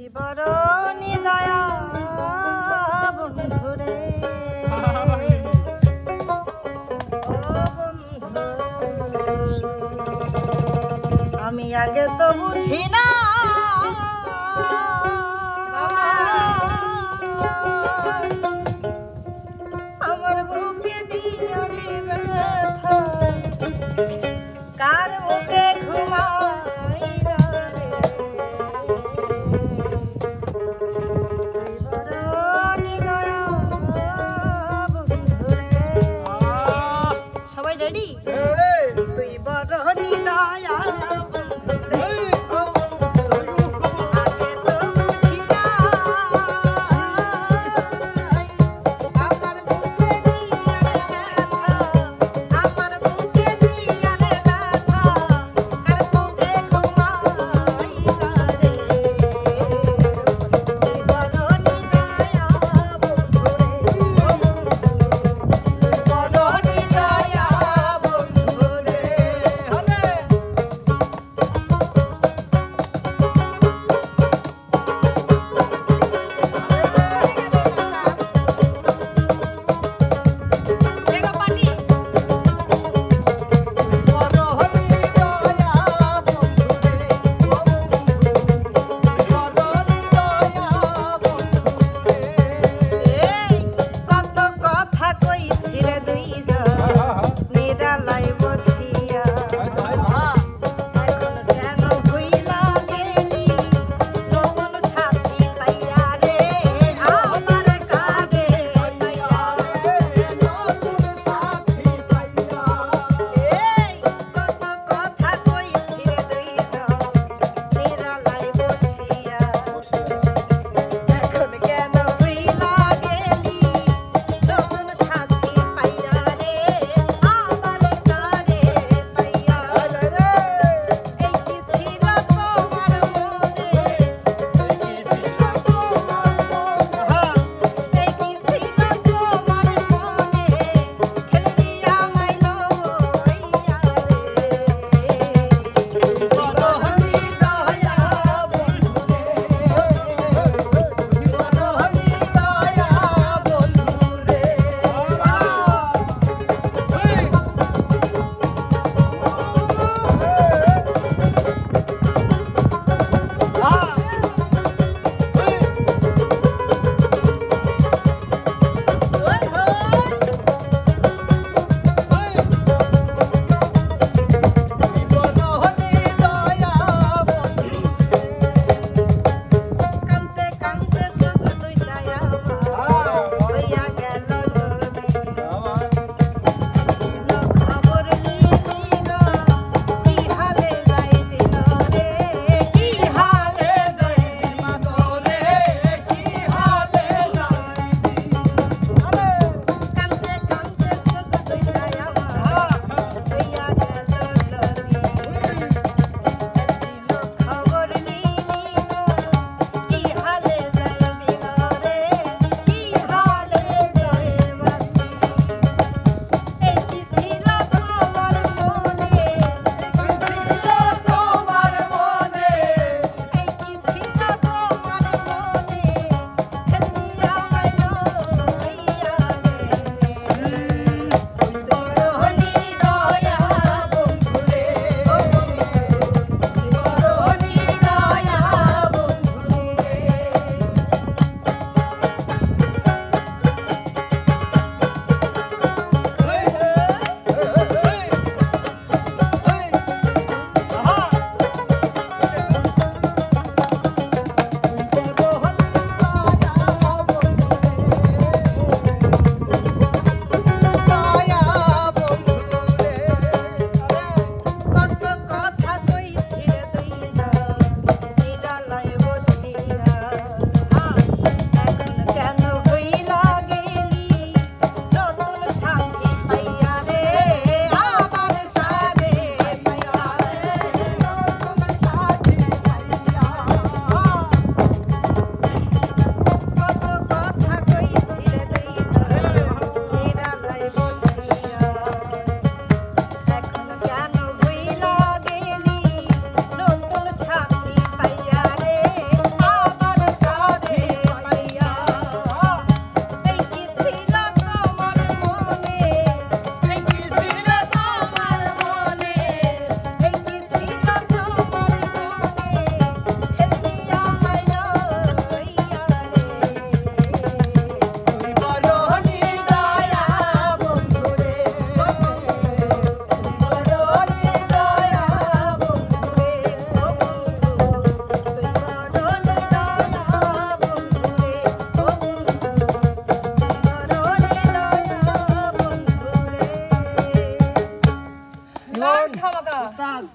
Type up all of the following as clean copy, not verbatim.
বড় নিদয়া বন্ধুরে আমি আগে তো বুঝি না আমার বুকে দিয়ারে ব্যথা কার বুকে ঘুমাই না রে তুই বড় নিদয়া বন্ধুরে সবাই রেডি তুই বড় নিদয়া বন্ধুরে ও বন্ধু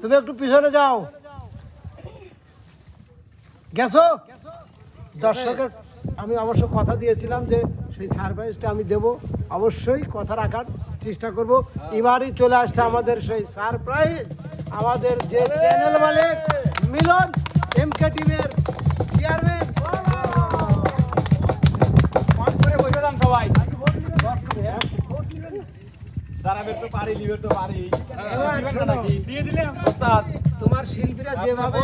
তুমি একটু পিছনে যাও। গেছো? দর্শকের আমি অবশ্য কথা দিয়েছিলাম যে সেই সারপ্রাইজটা আমি দেব, অবশ্যই কথা রাখার চেষ্টা করব। এবারই চলে আসছে আমাদের সেই সারপ্রাইজ, আমাদের যে চ্যানেল মালিক মিলন এমকে টিমের চেয়ারম্যান। সবাই তোমার শিল্পীরা যেভাবে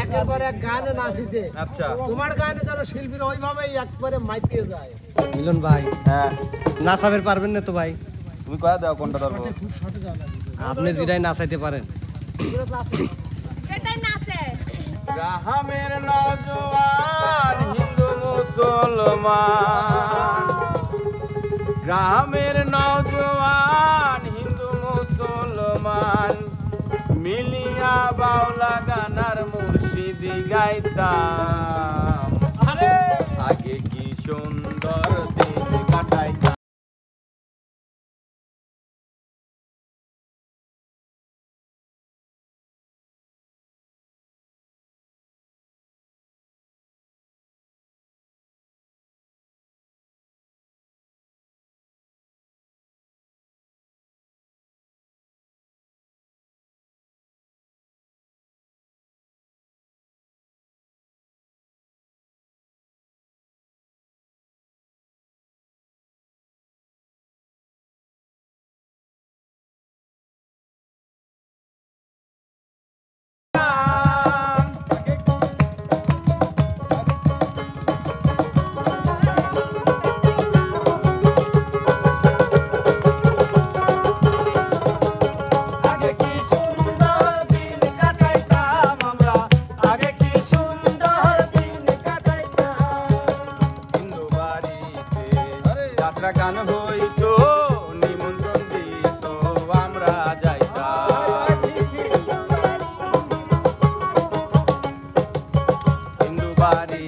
একের পর এক গানে নাচিছে, আচ্ছা তোমার গানে যেন শিল্পীরা ওইভাবেই একবারে মাইতে যায়। মিলন ভাই হ্যাঁ নাচাবের পারবেন না তো ভাই? তুমি কয়া দাও কোনটা ধরবো খুব শর্টে যাওয়া লাগে। আপনি যেটাই নাচাইতে পারেন। গ্রামের নওজোয়ান হিন্দু মুসলমান, গ্রামের নওজোয়ান হিন্দু মুসলমান মিলিয়া বাউলা গানার মুর্শিদি গাইতাম, আগে কি সুন্দর দিন কাটাইতাম। গান হইতো নিমন্ত্রণ দিত আমরা যাইতাম, হিন্দু বাড়ি